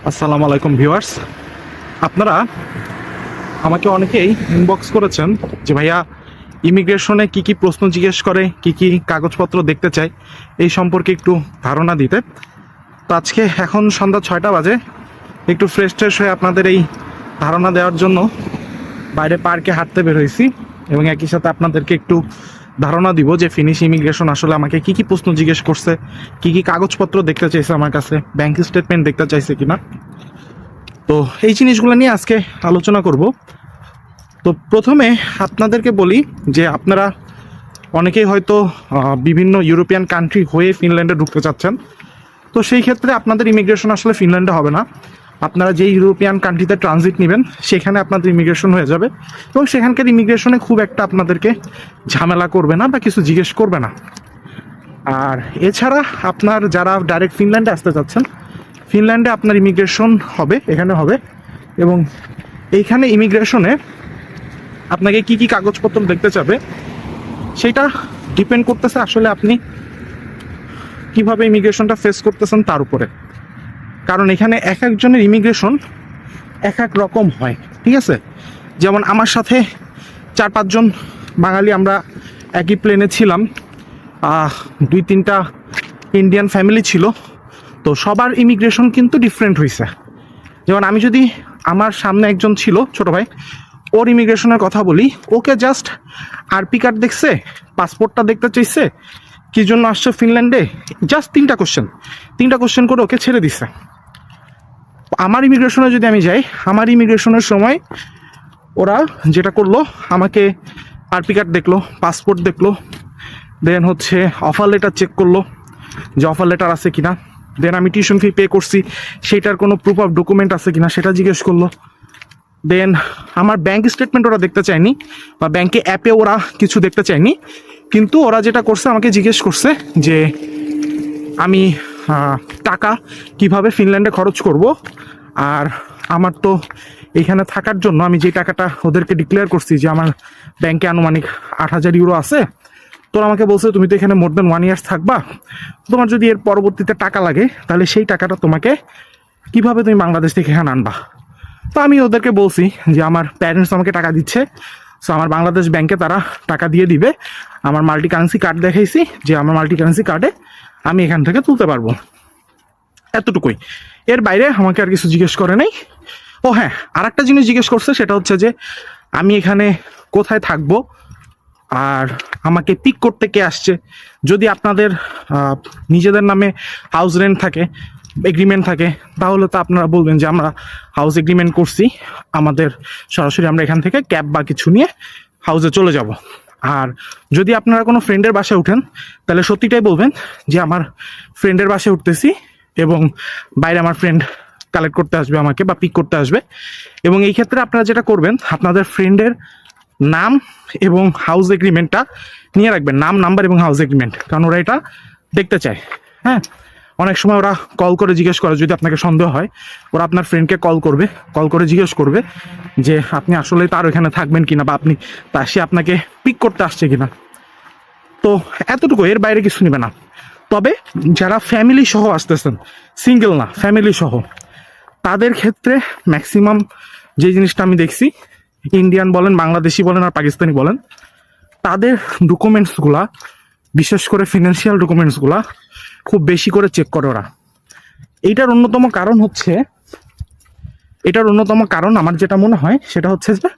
আসসালামু আলাইকুম ভিউয়ার্স, আপনারা আমাকে অনেকেই ইনবক্স করেছেন যে ভাইয়া ইমিগ্রেশনে কি কি প্রশ্ন জিজ্ঞেস করে, কি কি কাগজপত্র দেখতে চায়, এই সম্পর্কে একটু ধারণা দিতে। তো আজকে এখন সন্ধ্যা 6টা বাজে, একটু ফ্রেশ হয়ে আপনাদের এই ধারণা দেওয়ার জন্য বাইরে পার্কে হাঁটতে বের হয়েছি এবং একই সাথে আপনাদেরকে একটু ধারণা দিব যে ফিনিশ ইমিগ্রেশন আসলে আমাকে কি কি প্রশ্ন জিজ্ঞেস করছে, কি কি কাগজপত্র দেখতে চাইছে আমার কাছে, ব্যাংক স্টেটমেন্ট দেখতে চাইছে কিনা। তো এই জিনিসগুলো নিয়ে আজকে আলোচনা করব। তো প্রথমে আপনাদেরকে বলি যে আপনারা অনেকেই হয়তো বিভিন্ন ইউরোপিয়ান কান্ট্রি হয়ে ফিনল্যান্ডে ঢুকতে চাচ্ছেন। তো সেই ক্ষেত্রে আপনাদের ইমিগ্রেশন আসলে ফিনল্যান্ডে হবে না। আপনারা যে ইউরোপিয়ান কান্ট্রিতে ট্রানজিট নেবেন সেখানে আপনাদের ইমিগ্রেশন হয়ে যাবে এবং সেখানকার ইমিগ্রেশনে খুব একটা আপনাদেরকে ঝামেলা করবে না বা কিছু জিজ্ঞেস করবে না। আর এছাড়া আপনার যারা ডাইরেক্ট ফিনল্যান্ডে আসতে চাচ্ছেন, ফিনল্যান্ডে আপনার ইমিগ্রেশন হবে, এখানে হবে। এবং এইখানে ইমিগ্রেশনে আপনাকে কি কি কাগজপত্র দেখতে চাবে সেটা ডিপেন্ড করতেছে আসলে আপনি কিভাবে ইমিগ্রেশনটা ফেস করতেছেন তার উপরে। কারণ এখানে এক একজনের ইমিগ্রেশন এক এক রকম হয়, ঠিক আছে। যেমন আমার সাথে 4-5 জন বাঙালি আমরা একই প্লেনে ছিলাম, 2-3টা ইন্ডিয়ান ফ্যামিলি ছিল। তো সবার ইমিগ্রেশন কিন্তু ডিফারেন্ট হয়েছে। যেমন আমি যদি আমার সামনে একজন ছিল ছোট ভাই, ওর ইমিগ্রেশনের কথা বলি, ওকে জাস্ট আরপি কার্ড দেখছে, পাসপোর্টটা দেখতে চাইছে, কী জন্য আসছে ফিনল্যান্ডে, জাস্ট 3টা কোশ্চেন করে ওকে ছেড়ে দিছে। আমার ইমিগ্রেশনে যদি আমি যাই, আমার ইমিগ্রেশনের সময় ওরা যেটা করলো, আমাকে আরপি কার্ড দেখলো, পাসপোর্ট দেখলো, দেন হচ্ছে অফার লেটার চেক করলো যে অফার লেটার আছে কিনা, দেন আমি টিউশন ফি পে করছি সেইটার কোনো প্রুফ অফ ডকুমেন্ট আছে কিনা সেটা জিজ্ঞেস করলো। দেন আমার ব্যাংক স্টেটমেন্ট ওরা দেখতে চায়নি বা ব্যাংকে অ্যাপে ওরা কিছু দেখতে চায়নি, কিন্তু ওরা যেটা করছে আমাকে জিজ্ঞেস করছে যে আমি টাকা কিভাবে ফিনল্যান্ডে খরচ করব। আর আমার তো এইখানে থাকার জন্য আমি যে টাকাটা ওদেরকে ডিক্লেয়ার করছি যে আমার ব্যাংকে আনুমানিক 8,000 ইউরো আছে, তো আমাকে বলছে তুমি তো এখানে মোর দেন 1 ইয়ার্স থাকবা, তোমার যদি এর পরবর্তীতে টাকা লাগে তাহলে সেই টাকাটা তোমাকে কিভাবে তুমি বাংলাদেশ থেকে এখানে আনবা। তো আমি ওদেরকে বলছি যে আমার প্যারেন্টস আমাকে টাকা দিচ্ছে, সো আমার বাংলাদেশ ব্যাংকে তারা টাকা দিয়ে দিবে। আমার মাল্টি কারেন্সি কার্ড দেখাইছি যে আমার মাল্টি কারেন্সি কার্ডে আমি এখান থেকে তুলতে পারবো, এতটুকুই। এর বাইরে আমাকে আর কিছু জিজ্ঞেস করে নাই। ও হ্যাঁ, আর একটা জিনিস জিজ্ঞেস করছে, সেটা হচ্ছে যে আমি এখানে কোথায় থাকবো আর আমাকে পিক করতে কে আসছে। যদি আপনাদের নিজেদের নামে হাউস রেন্ট থাকে, এগ্রিমেন্ট থাকে, তাহলে তো আপনারা বলবেন যে আমরা হাউস এগ্রিমেন্ট করছি, আমাদের সরাসরি আমরা এখান থেকে ক্যাব বা কিছু নিয়ে হাউসে চলে যাব। আর যদি আপনারা কোনো ফ্রেন্ডের বাসায় উঠেন তাহলে সত্যিটাই বলবেন যে আমার ফ্রেন্ডের বাসায় উঠতেছি এবং বাইরে আমার ফ্রেন্ড কালেক্ট করতে আসবে আমাকে বা পিক করতে আসবে। এবং এই ক্ষেত্রে আপনারা যেটা করবেন, আপনাদের ফ্রেন্ডের নাম এবং হাউস এগ্রিমেন্টটা নিয়ে রাখবেন, নাম, নাম্বার এবং হাউস এগ্রিমেন্ট, কারণ ওরা এটা দেখতে চায়। হ্যাঁ, অনেক সময় ওরা কল করে জিজ্ঞেস করে, যদি আপনাকে সন্দেহ হয় ওরা আপনার ফ্রেন্ডকে কল করে জিজ্ঞেস করবে যে আপনি আসলে তার ওখানে থাকবেন কিনা বা আপনি সে আপনাকে পিক করতে আসছে কিনা। তো এতটুকু, এর বাইরে কিছু নেবে না। তবে যারা ফ্যামিলি সহ আসতেছেন, সিঙ্গেল না ফ্যামিলি সহ, তাদের ক্ষেত্রে ম্যাক্সিমাম যে জিনিসটা আমি দেখছি, ইন্ডিয়ান বলেন, বাংলাদেশি বলেন আর পাকিস্তানি বলেন, তাদের ডকুমেন্টসগুলা, বিশেষ করে ফিনান্সিয়াল ডকুমেন্টসগুলা খুব বেশি করে চেক করে ওরা। এটার অন্যতম কারণ আমার যেটা মনে হয় সেটা হচ্ছে যে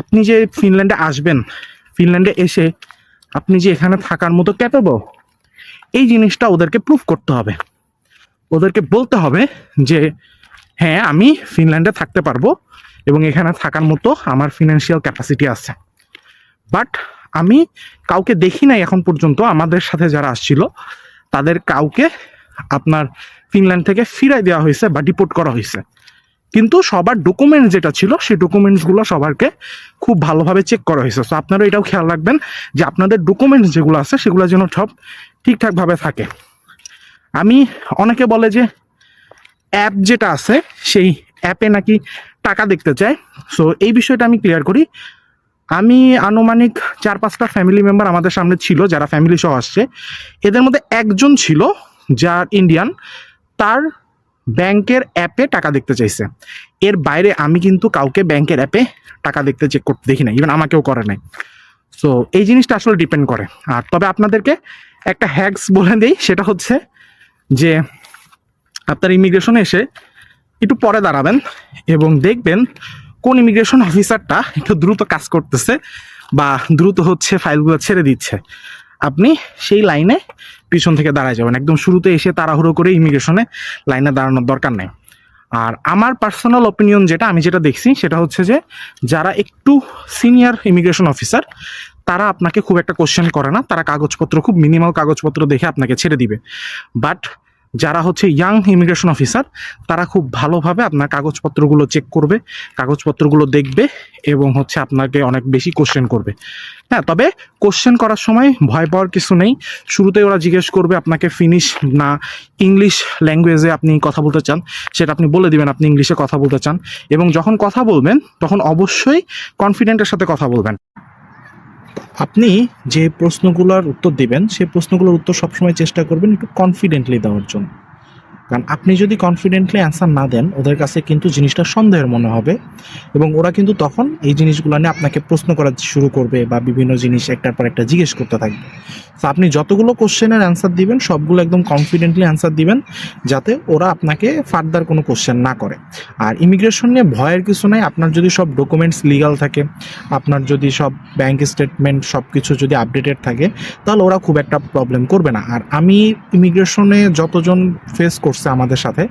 আপনি যে ফিনল্যান্ডে আসবেন, ফিনল্যান্ডে এসে আপনি যে এখানে থাকার মতো ক্যাপেবল, এই জিনিসটা ওদেরকে প্রুফ করতে হবে। ওদেরকে বলতে হবে যে হ্যাঁ, আমি ফিনল্যান্ডে থাকতে পারবো এবং এখানে থাকার মতো আমার ফিনান্সিয়াল ক্যাপাসিটি আছে। বাট আমি কাউকে দেখি নাই এখন পর্যন্ত, আমাদের সাথে যারা আসছিল তাদের কাউকে আপনার ফিনল্যান্ড থেকে ফিরাই দেওয়া হয়েছে বা ডিপোর্ট করা হয়েছে। কিন্তু সবার ডকুমেন্টস যেটা ছিল সেই ডকুমেন্টসগুলো সবারকে খুব ভালোভাবে চেক করা হয়েছে। সো আপনারা এটাও খেয়াল রাখবেন যে আপনাদের ডকুমেন্টস যেগুলো আছে সেগুলো যেন সব ঠিকঠাকভাবে থাকে। অনেকে বলে যে অ্যাপ যেটা আছে সেই অ্যাপে নাকি টাকা দেখতে চায়। সো এই বিষয়টা আমি ক্লিয়ার করি। আমি আনুমানিক 4-5টা ফ্যামিলি মেম্বার আমাদের সামনে ছিল যারা ফ্যামিলি সহ আসছে, এদের মধ্যে একজন ছিল যার ইন্ডিয়ান, তার ব্যাংকের অ্যাপে টাকা দেখতে চাইছে। এর বাইরে আমি কিন্তু কাউকে ব্যাংকের অ্যাপে টাকা দেখতে চেক করতে দেখি না, ইভেন আমাকেও করে নাই। সো এই জিনিসটা আসলে ডিপেন্ড করে। আর তবে আপনাদেরকে একটা হ্যাকস বলে দিই, সেটা হচ্ছে যে আপনার ইমিগ্রেশনে এসে একটু পরে দাঁড়াবেন এবং দেখবেন কোন ইমিগ্রেশন অফিসারটা একটু দ্রুত কাজ করতেছে বা দ্রুত হচ্ছে ফাইলগুলো ছেড়ে দিচ্ছে। আপনি সেই লাইনে পিছন থেকে দাঁড়ায় যাবেন, একদম শুরুতে এসে তাড়াহুড়ো করে ইমিগ্রেশনে লাইনে দাঁড়ানোর দরকার নেই। আর আমার পার্সোনাল অপিনিয়ন যেটা, আমি যেটা দেখছি সেটা হচ্ছে যে যারা একটু সিনিয়র ইমিগ্রেশন অফিসার তারা আপনাকে খুব একটা কোশ্চেন করে না, তারা কাগজপত্র খুব মিনিমাল কাগজপত্র দেখে আপনাকে ছেড়ে দিবে। বাট যারা হচ্ছে ইয়াং ইমিগ্রেশন অফিসার তারা খুব ভালোভাবে আপনার কাগজপত্রগুলো চেক করবে, কাগজপত্রগুলো দেখবে এবং হচ্ছে আপনাকে অনেক বেশি কোশ্চেন করবে। হ্যাঁ, তবে কোশ্চেন করার সময় ভয় পাওয়ার কিছু নেই। শুরুতেই ওরা জিজ্ঞেস করবে আপনাকে ফিনিশ না ইংলিশ ল্যাঙ্গুয়েজে আপনি কথা বলতে চান, সেটা আপনি বলে দিবেন আপনি ইংলিশে কথা বলতে চান। এবং যখন কথা বলবেন তখন অবশ্যই কনফিডেন্টের সাথে কথা বলবেন। আপনি যে প্রশ্নগুলোর উত্তর দিবেন সেই প্রশ্নগুলোর উত্তর সবসময় চেষ্টা করবেন একটু কনফিডেন্টলি দেওয়ার জন্য। কারণ আপনি যদি কনফিডেন্টলি অ্যান্সার না দেন ওদের কাছে কিন্তু জিনিসটা সন্দেহের মনে হবে এবং ওরা কিন্তু তখন এই জিনিসগুলো নিয়ে আপনাকে প্রশ্ন করা শুরু করবে বা বিভিন্ন জিনিস একটার পর একটা জিজ্ঞেস করতে থাকবে। তো আপনি যতগুলো কোশ্চেনের অ্যান্সার দিবেন সবগুলো একদম কনফিডেন্টলি অ্যান্সার দিবেন, যাতে ওরা আপনাকে ফার্দার কোনো কোশ্চেন না করে। আর ইমিগ্রেশন নিয়ে ভয়ের কিছু নাই। আপনার যদি সব ডকুমেন্টস লিগাল থাকে, আপনার যদি সব ব্যাংক স্টেটমেন্ট সব কিছু যদি আপডেটেড থাকে, তাহলে ওরা খুব একটা প্রবলেম করবে না। আর আমি ইমিগ্রেশনে যতজন ফেস করছে আমাদের সাথে,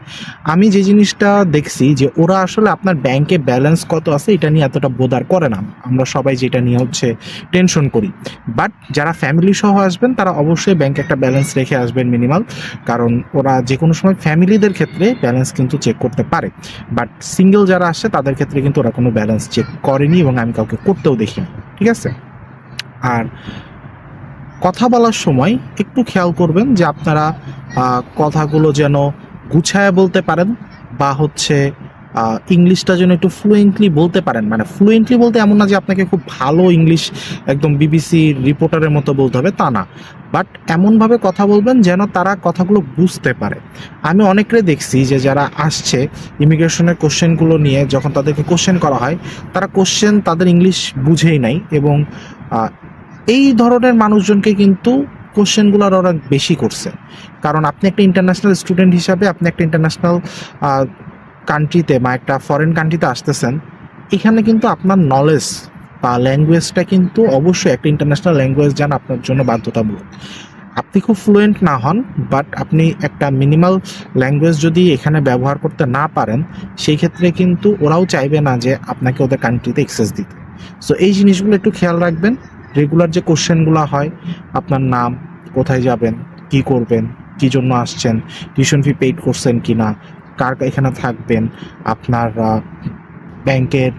আমি যে জিনিসটা দেখছি যে ওরা আসলে আপনার ব্যাংকে ব্যালেন্স কত আছে এটা নিয়ে এতটা বোদার করে না। আমরা সবাই যেটা নিয়ে হচ্ছে টেনশন করি। বাট যারা ফ্যামিলি সহ আসবেন তারা অবশ্যই ব্যাংকে একটা ব্যালেন্স রেখে আসবেন মিনিমাল, কারণ ওরা যে কোনো সময় ফ্যামিলিদের ক্ষেত্রে ব্যালেন্স কিন্তু চেক করতে পারে। বাট সিঙ্গেল যারা আসে তাদের ক্ষেত্রে কিন্তু ওরা কোনো ব্যালেন্স চেক করেনি এবং আমি কাউকে করতেও দেখিনি। ঠিক আছে? আর কথা বলার সময় একটু খেয়াল করবেন যে আপনারা কথাগুলো যেন গুছায় বলতে পারেন বা হচ্ছে ইংলিশটা যেন একটু ফ্লুয়েন্টলি বলতে পারেন। মানে ফ্লুয়েন্টলি বলতে এমন না যে আপনাকে খুব ভালো ইংলিশ একদম বিবিসি রিপোর্টারের মতো বলতে হবে, তা না। বাট এমনভাবে কথা বলবেন যেন তারা কথাগুলো বুঝতে পারে। আমি অনেকেরে দেখছি যে যারা আসছে ইমিগ্রেশনের কোশ্চেনগুলো নিয়ে, যখন তাদেরকে কোশ্চেন করা হয় তারা কোশ্চেন তাদের ইংলিশ বুঝেই নাই এবং এই ধরনের মানুষজনকে কিন্তু কোশ্চেনগুলো আরও অনেক বেশি করছে। কারণ আপনি একটা ইন্টারন্যাশনাল স্টুডেন্ট হিসাবে আপনি একটা ইন্টারন্যাশনাল কান্ট্রিতে বা একটা ফরেন কান্ট্রিতে আসতেছেন, এখানে কিন্তু আপনার নলেজ বা ল্যাঙ্গুয়েজটা কিন্তু অবশ্যই একটা ইন্টারন্যাশনাল ল্যাঙ্গুয়েজ জানা আপনার জন্য বাধ্যতামূলক। আপনি খুব ফ্লুয়েন্ট না হন, বাট আপনি একটা মিনিমাল ল্যাঙ্গুয়েজ যদি এখানে ব্যবহার করতে না পারেন, সেই ক্ষেত্রে কিন্তু ওরাও চাইবে না যে আপনাকে ওদের কান্ট্রিতে অ্যাক্সেস দিতে। সো এই জিনিসগুলো একটু খেয়াল রাখবেন। রেগুলার যে কোশ্চেনগুলো হয়, আপনার নাম, কোথায় যাবেন, কি করবেন, কী জন্য আসছেন, টিউশন ফি পেইড করছেন কি না, কার এখানে থাকবেন, আপনার ব্যাংকের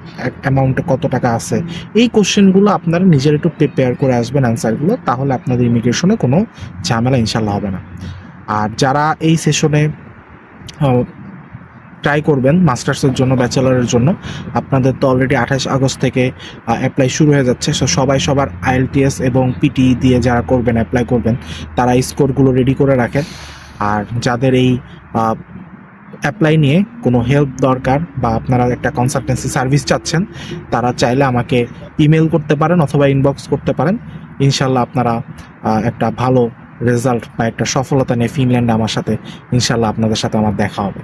অ্যামাউন্টে কত টাকা আছে, এই কোশ্চেনগুলো আপনারা নিজের একটু প্রিপেয়ার করে আসবেন অ্যান্সারগুলো, তাহলে আপনাদের ইমিগ্রেশনে কোনো ঝামেলা ইনশাল্লাহ হবে না। আর যারা এই সেশনে ট্রাই করবেন মাস্টার্সের জন্য, ব্যাচেলারের জন্য, আপনাদের তো অলরেডি 28 আগস্ট থেকে অ্যাপ্লাই শুরু হয়ে যাচ্ছে। সো সবাই সবার IELTS এবং পিটি দিয়ে যারা করবেন, অ্যাপ্লাই করবেন, তারা এই স্কোরগুলো রেডি করে রাখেন। আর যাদের এই অ্যাপ্লাই নিয়ে কোনো হেল্প দরকার বা আপনারা একটা কনসালটেন্সি সার্ভিস চাচ্ছেন, তারা চাইলে আমাকে ইমেল করতে পারেন অথবা ইনবক্স করতে পারেন। ইনশাল্লাহ আপনারা একটা ভালো রেজাল্ট বা একটা সফলতা নিয়ে ফিনল্যান্ডে আমার সাথে ইনশাল্লাহ আপনাদের সাথে আমার দেখা হবে।